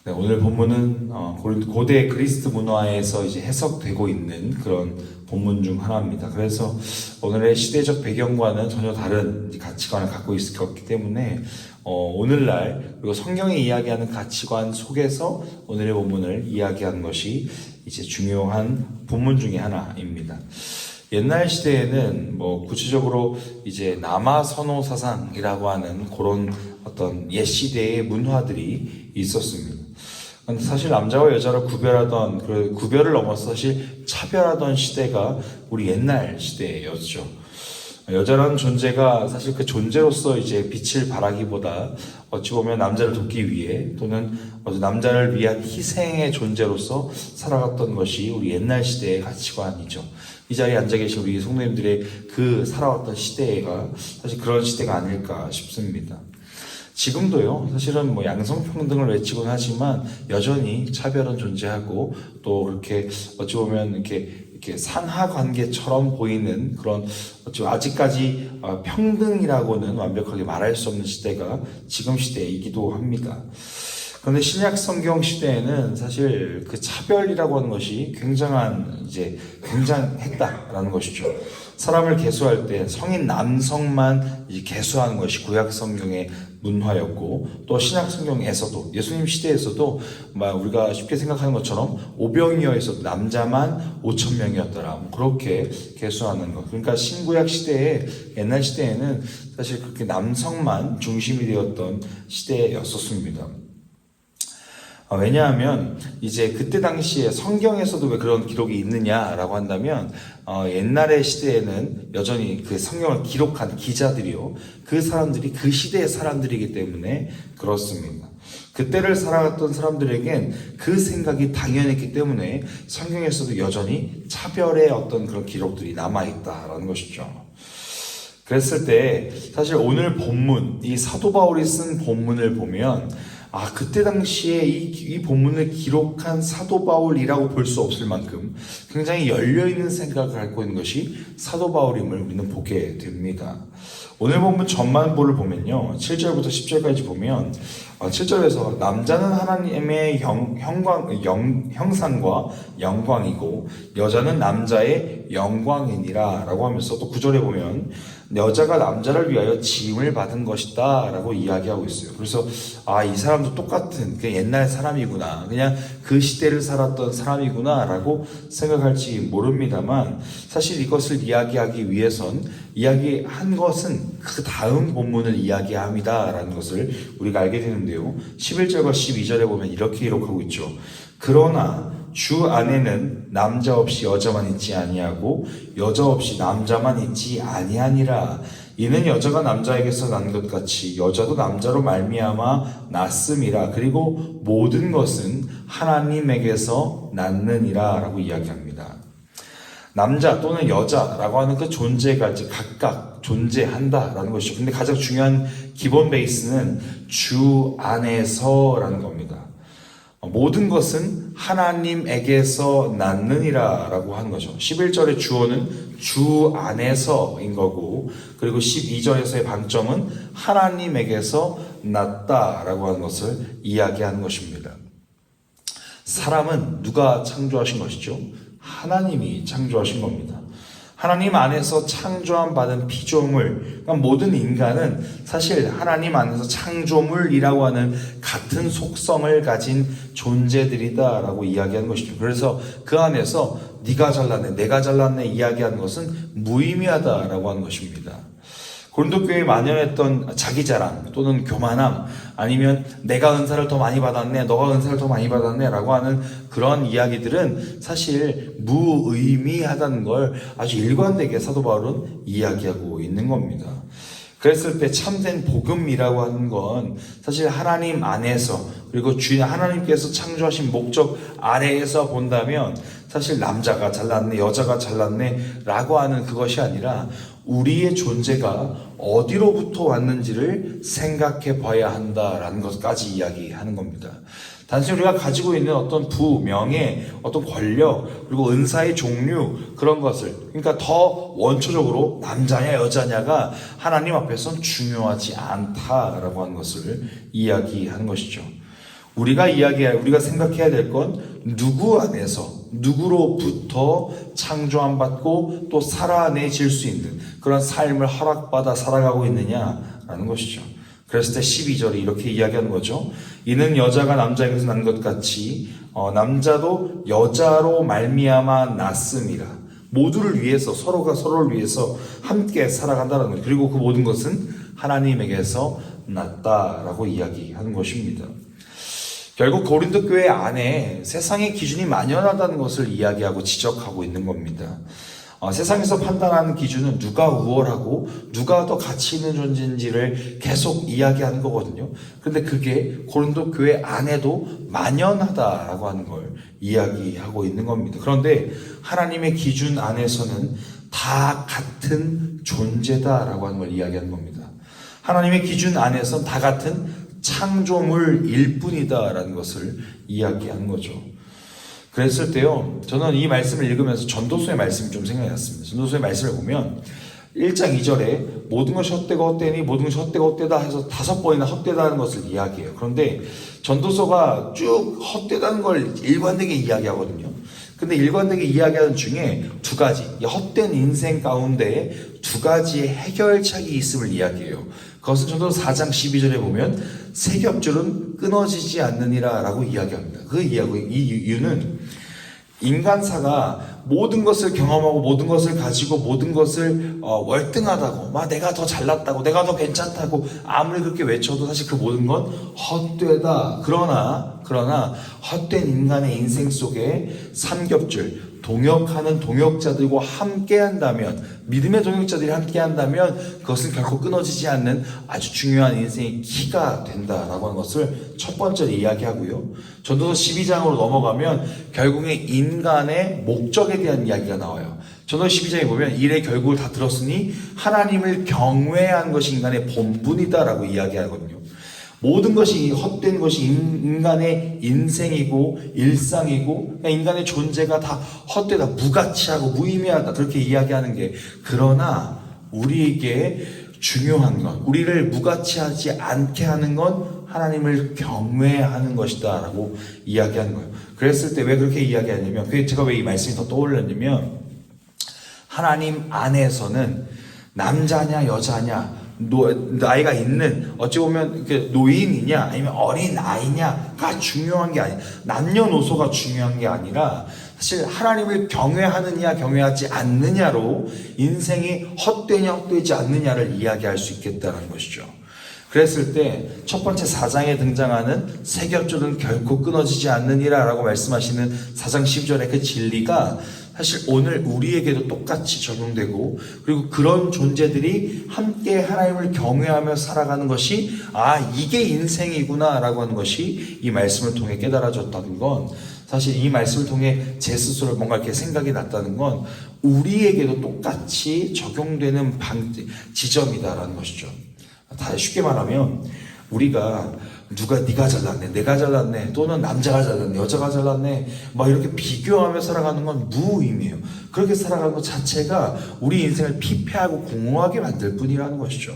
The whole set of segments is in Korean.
네, 오늘 본문은 고대 그리스 문화에서 이제 해석되고 있는 그런 본문 중 하나입니다. 그래서 오늘의 시대적 배경과는 전혀 다른 가치관을 갖고 있을 것 때문에 오늘날 그리고 성경이 이야기하는 가치관 속에서 오늘의 본문을 이야기하는 것이 이제 중요한 본문 중에 하나입니다. 옛날 시대에는 구체적으로 이제 남아선호 사상이라고 하는 그런 어떤 옛 시대의 문화들이 있었습니다. 사실 남자와 여자를 구별하던 그 구별을 넘어서 사실 차별하던 시대가 우리 옛날 시대였죠. 여자라는 존재가 사실 그 존재로서 이제 빛을 발하기보다 어찌 보면 남자를 돕기 위해 또는 남자를 위한 희생의 존재로서 살아갔던 것이 우리 옛날 시대의 가치관이죠. 이 자리에 앉아 계신 우리 성도님들의 그 살아왔던 시대가 사실 그런 시대가 아닐까 싶습니다. 지금도요, 사실은 양성평등을 외치곤 하지만 여전히 차별은 존재하고 또 그렇게 어찌 보면 이렇게 산하 관계처럼 보이는 그런 아직까지 평등이라고는 완벽하게 말할 수 없는 시대가 지금 시대이기도 합니다. 그런데 신약 성경 시대에는 사실 그 차별이라고 하는 것이 굉장했다라는 것이죠. 사람을 계수할 때 성인 남성만 계수하는 것이 구약 성경의 문화였고, 또 신약 성경에서도 예수님 시대에서도 우리가 쉽게 생각하는 것처럼 오병이어에서 남자만 5,000명이었더라. 그렇게 계수하는 것. 그러니까 신구약 시대에 옛날 시대에는 사실 그렇게 남성만 중심이 되었던 시대였었습니다. 왜냐하면 이제 그때 당시에 성경에서도 왜 그런 기록이 있느냐라고 한다면 옛날의 시대에는 여전히 그 성경을 기록한 기자들이요, 그 사람들이 그 시대의 사람들이기 때문에 그렇습니다. 그때를 살아갔던 사람들에겐 그 생각이 당연했기 때문에 성경에서도 여전히 차별의 어떤 그런 기록들이 남아있다라는 것이죠. 그랬을 때 사실 오늘 본문, 이 사도 바울이 쓴 본문을 보면 그때 당시에 이 본문을 기록한 사도 바울이라고 볼 수 없을 만큼 굉장히 열려있는 생각을 갖고 있는 것이 사도 바울임을 우리는 보게 됩니다. 오늘 본문 전반부를 보면요, 7절부터 10절까지 보면 7절에서 남자는 하나님의 형상과 영광이고 여자는 남자의 영광이니라 라고 하면서 또 9절에 보면 여자가 남자를 위하여 지음을 받은 것이다 라고 이야기하고 있어요. 그래서 이 사람도 똑같은 옛날 사람이구나, 그냥 그 시대를 살았던 사람이구나 라고 생각할지 모릅니다만, 사실 이것을 이야기하기 위해선 이야기한 것은 그 다음 본문을 이야기합니다 라는 것을 우리가 알게 되는데요, 11절과 12절에 보면 이렇게 기록하고 있죠. 그러나 주 안에는 남자 없이 여자만 있지 아니하고 여자 없이 남자만 있지 아니하니라. 이는 여자가 남자에게서 난 것 같이 여자도 남자로 말미암아 났음이라. 그리고 모든 것은 하나님에게서 났느니라 라고 이야기합니다. 남자 또는 여자라고 하는 그 존재가 이제 각각 존재한다라는 것이죠. 근데 가장 중요한 기본 베이스는 주 안에서라는 겁니다. 모든 것은 하나님에게서 났느니라 라고 하는 거죠. 11절의 주어는 주 안에서인 거고, 그리고 12절에서의 방점은 하나님에게서 났다라고 하는 것을 이야기하는 것입니다. 사람은 누가 창조하신 것이죠? 하나님이 창조하신 겁니다. 하나님 안에서 창조함 받은 피조물, 그러니까 모든 인간은 사실 하나님 안에서 창조물이라고 하는 같은 속성을 가진 존재들이다라고 이야기하는 것이죠. 그래서 그 안에서 네가 잘났네, 내가 잘났네 이야기하는 것은 무의미하다라고 하는 것입니다. 고린도 교회에 만연했던 자기자랑 또는 교만함, 아니면 내가 은사를 더 많이 받았네, 너가 은사를 더 많이 받았네 라고 하는 그런 이야기들은 사실 무의미하다는 걸 아주 일관되게 사도 바울은 이야기하고 있는 겁니다. 그랬을 때 참된 복음이라고 하는 건 사실 하나님 안에서, 그리고 주인 하나님께서 창조하신 목적 아래에서 본다면 사실 남자가 잘났네, 여자가 잘났네 라고 하는 그것이 아니라 우리의 존재가 어디로부터 왔는지를 생각해 봐야 한다라는 것까지 이야기하는 겁니다. 단순히 우리가 가지고 있는 어떤 부, 명예, 어떤 권력, 그리고 은사의 종류, 그런 것을, 그러니까 더 원초적으로 남자냐 여자냐가 하나님 앞에서는 중요하지 않다라고 하는 것을 이야기하는 것이죠. 우리가 생각해야 될 건 누구 안에서, 누구로부터 창조함 받고 또 살아내질 수 있는 그런 삶을 허락받아 살아가고 있느냐라는 것이죠. 그랬을 때 12절에 이렇게 이야기하는 거죠. 이는 여자가 남자에게서 난 것 같이 남자도 여자로 말미암아 났음이라. 모두를 위해서, 서로가 서로를 위해서 함께 살아간다는 거죠. 그리고 그 모든 것은 하나님에게서 났다라고 이야기하는 것입니다. 결국 고린도 교회 안에 세상의 기준이 만연하다는 것을 이야기하고 지적하고 있는 겁니다. 세상에서 판단하는 기준은 누가 우월하고 누가 더 가치 있는 존재인지를 계속 이야기하는 거거든요. 그런데 그게 고린도 교회 안에도 만연하다라고 하는 걸 이야기하고 있는 겁니다. 그런데 하나님의 기준 안에서는 다 같은 존재다라고 하는 걸 이야기하는 겁니다. 하나님의 기준 안에서는 다 같은 창조물일 뿐이다라는 것을 이야기하는 거죠. 그랬을 때요, 저는 이 말씀을 읽으면서 전도서의 말씀이 좀 생각이 났습니다. 전도서의 말씀을 보면 1장 2절에 모든 것이 헛되고 헛되니 모든 것이 헛되고 헛되다 해서 5번이나 헛되다는 것을 이야기해요. 그런데 전도서가 쭉 헛되다는 걸 일관되게 이야기하거든요. 근데 일관되게 이야기하는 중에 두 가지, 헛된 인생 가운데 두 가지의 해결책이 있음을 이야기해요. 그것은 전도서 4장 12절에 보면 세 겹줄은 끊어지지 않느니라 라고 이야기합니다. 그 이유는 인간사가 모든 것을 경험하고 모든 것을 가지고 모든 것을 월등하다고, 막 내가 더 잘났다고, 내가 더 괜찮다고 아무리 그렇게 외쳐도 사실 그 모든 건 헛되다. 그러나 헛된 인간의 인생 속에 삼겹줄, 동역하는 동역자들과 함께한다면, 믿음의 동역자들이 함께한다면 그것은 결코 끊어지지 않는 아주 중요한 인생의 키가 된다라고 하는 것을 첫 번째로 이야기하고요. 전도서 12장으로 넘어가면 결국에 인간의 목적에 대한 이야기가 나와요. 전도서 12장에 보면 일의 결국을 다 들었으니 하나님을 경외하는 것이 인간의 본분이다라고 이야기하거든요. 모든 것이 헛된 것이 인간의 인생이고 일상이고 인간의 존재가 다 헛되다, 무가치하고 무의미하다 그렇게 이야기하는 게, 그러나 우리에게 중요한 건, 우리를 무가치하지 않게 하는 건 하나님을 경외하는 것이다 라고 이야기하는 거예요. 그랬을 때 왜 그렇게 이야기하냐면, 그게 제가 왜 이 말씀이 더 떠올랐냐면, 하나님 안에서는 남자냐 여자냐, 나이가 있는, 어찌 보면 노인이냐 아니면 어린 아이냐가 중요한 게 아니라, 남녀노소가 중요한 게 아니라 사실 하나님을 경외하느냐 경외하지 않느냐로 인생이 헛되냐 헛되지 않느냐를 이야기할 수 있겠다는 것이죠. 그랬을 때 첫 번째 4장에 등장하는 세 겹줄은 결코 끊어지지 않느니라 라고 말씀하시는 4장 10절의 그 진리가 사실 오늘 우리에게도 똑같이 적용되고, 그리고 그런 존재들이 함께 하나님을 경외하며 살아가는 것이 이게 인생이구나 라고 하는 것이 이 말씀을 통해 깨달아졌다는 건, 사실 이 말씀을 통해 제 스스로 뭔가 이렇게 생각이 났다는 건 우리에게도 똑같이 적용되는 지점이다라는 것이죠. 다 쉽게 말하면 우리가 네가 잘났네, 내가 잘났네, 또는 남자가 잘났네, 여자가 잘났네, 막 이렇게 비교하며 살아가는 건 무의미해요. 그렇게 살아가는 것 자체가 우리 인생을 피폐하고 공허하게 만들 뿐이라는 것이죠.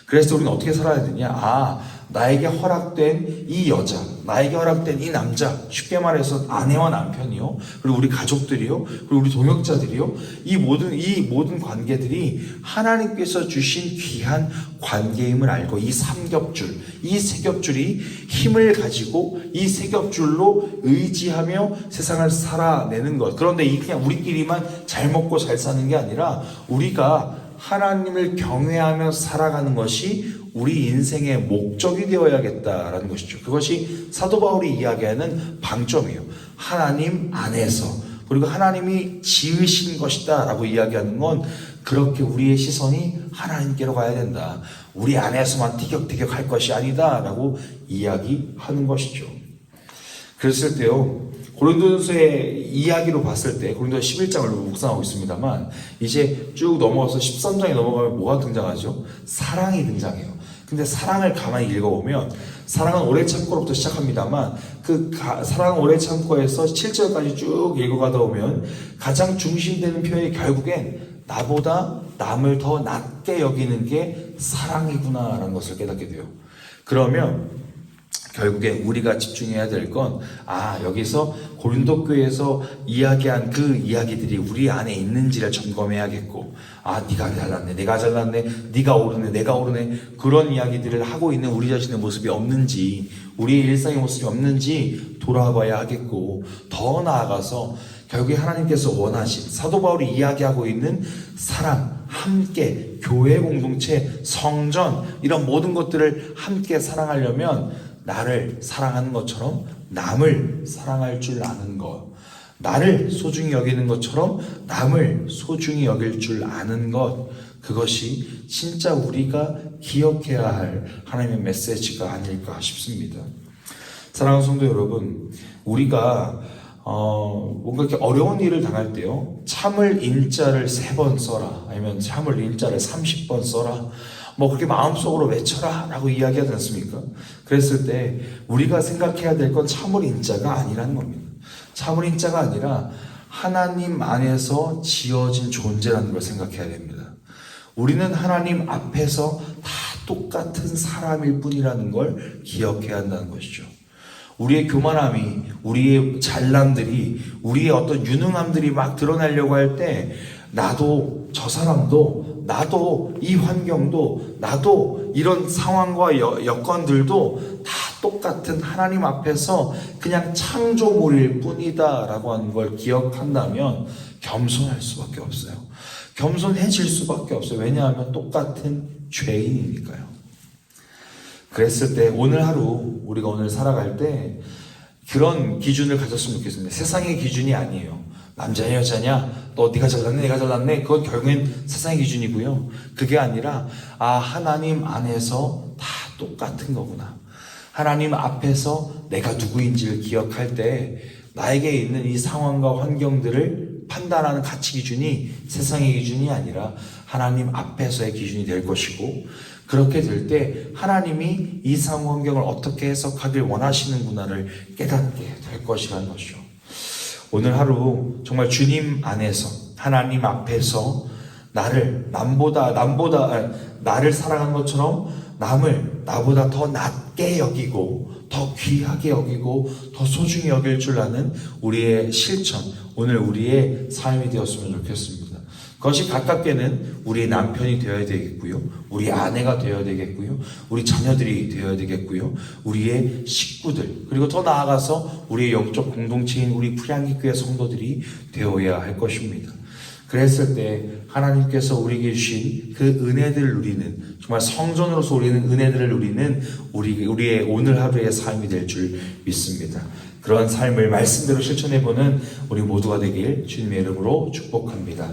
그래서 우리는 어떻게 살아야 되냐? 나에게 허락된 이 여자, 나에게 허락된 이 남자, 쉽게 말해서 아내와 남편이요, 그리고 우리 가족들이요, 그리고 우리 동역자들이요, 이 모든 관계들이 하나님께서 주신 귀한 관계임을 알고, 이 삼겹줄, 이 세겹줄이 힘을 가지고 이 세겹줄로 의지하며 세상을 살아내는 것. 그런데 이 그냥 우리끼리만 잘 먹고 잘 사는 게 아니라 우리가 하나님을 경외하며 살아가는 것이 우리 인생의 목적이 되어야겠다라는 것이죠. 그것이 사도 바울이 이야기하는 방점이에요. 하나님 안에서, 그리고 하나님이 지으신 것이다 라고 이야기하는 건, 그렇게 우리의 시선이 하나님께로 가야 된다, 우리 안에서만 티격태격할 것이 아니다 라고 이야기하는 것이죠. 그랬을 때요, 고린도전서의 이야기로 봤을 때, 고린도서 11장을 묵상하고 있습니다만, 이제 쭉 넘어가서 13장에 넘어가면 뭐가 등장하죠? 사랑이 등장해요. 근데 사랑을 가만히 읽어보면, 사랑은 오래 참고로부터 시작합니다만, 사랑은 오래 참고에서 7절까지 쭉 읽어가다 보면 가장 중심되는 표현이 결국엔 나보다 남을 더 낮게 여기는 게 사랑이구나라는 것을 깨닫게 돼요. 그러면 결국에 우리가 집중해야 될 건, 여기서 고린도 교회에서 이야기한 그 이야기들이 우리 안에 있는지를 점검해야겠고, 네가 잘났네, 내가 잘났네, 네가 오르네, 내가 오르네, 그런 이야기들을 하고 있는 우리 자신의 모습이 없는지, 우리의 일상의 모습이 없는지 돌아봐야 하겠고, 더 나아가서 결국에 하나님께서 원하신, 사도 바울이 이야기하고 있는 사랑, 함께, 교회 공동체, 성전, 이런 모든 것들을 함께 사랑하려면 나를 사랑하는 것처럼 남을 사랑할 줄 아는 것, 나를 소중히 여기는 것처럼 남을 소중히 여길 줄 아는 것, 그것이 진짜 우리가 기억해야 할 하나님의 메시지가 아닐까 싶습니다. 사랑하는 성도 여러분, 우리가 뭔가 이렇게 어려운 일을 당할 때요, 참을 인자를 3번 써라, 아니면 참을 인자를 30번 써라, 그렇게 마음속으로 외쳐라 라고 이야기하지 않습니까? 그랬을 때 우리가 생각해야 될 건 참을 인자가 아니라는 겁니다. 참을 인자가 아니라 하나님 안에서 지어진 존재라는 걸 생각해야 됩니다. 우리는 하나님 앞에서 다 똑같은 사람일 뿐이라는 걸 기억해야 한다는 것이죠. 우리의 교만함이, 우리의 잘남들이, 우리의 어떤 유능함들이 막 드러나려고 할 때, 나도 저 사람도, 나도 이 환경도, 나도 이런 상황과 여건들도 다 똑같은 하나님 앞에서 그냥 창조물일 뿐이다 라고 하는 걸 기억한다면 겸손할 수밖에 없어요. 겸손해질 수밖에 없어요. 왜냐하면 똑같은 죄인이니까요. 그랬을 때 오늘 하루, 우리가 오늘 살아갈 때 그런 기준을 가졌으면 좋겠습니다. 세상의 기준이 아니에요. 남자냐 여자냐, 너 네가 잘났네 내가 잘났네, 그건 결국엔 세상의 기준이고요. 그게 아니라 하나님 안에서 다 똑같은 거구나, 하나님 앞에서 내가 누구인지를 기억할 때 나에게 있는 이 상황과 환경들을 판단하는 가치 기준이 세상의 기준이 아니라 하나님 앞에서의 기준이 될 것이고, 그렇게 될 때 하나님이 이 상황 환경을 어떻게 해석하길 원하시는구나를 깨닫게 될 것이라는 것이죠. 오늘 하루 정말 주님 안에서, 하나님 앞에서 나를 나를 사랑하는 것처럼 남을 나보다 더 낮게 여기고 더 귀하게 여기고 더 소중히 여길 줄 아는 우리의 실천, 오늘 우리의 삶이 되었으면 좋겠습니다. 그것이 가깝게는 우리 남편이 되어야 되겠고요, 우리 아내가 되어야 되겠고요, 우리 자녀들이 되어야 되겠고요, 우리의 식구들, 그리고 더 나아가서 우리의 영적 공동체인 우리 프리한기 교회 성도들이 되어야 할 것입니다. 그랬을 때 하나님께서 우리에게 주신 그 은혜들을 누리는, 정말 성전으로서 우리는 은혜들을 누리는 우리의 오늘 하루의 삶이 될 줄 믿습니다. 그런 삶을 말씀대로 실천해보는 우리 모두가 되길 주님의 이름으로 축복합니다.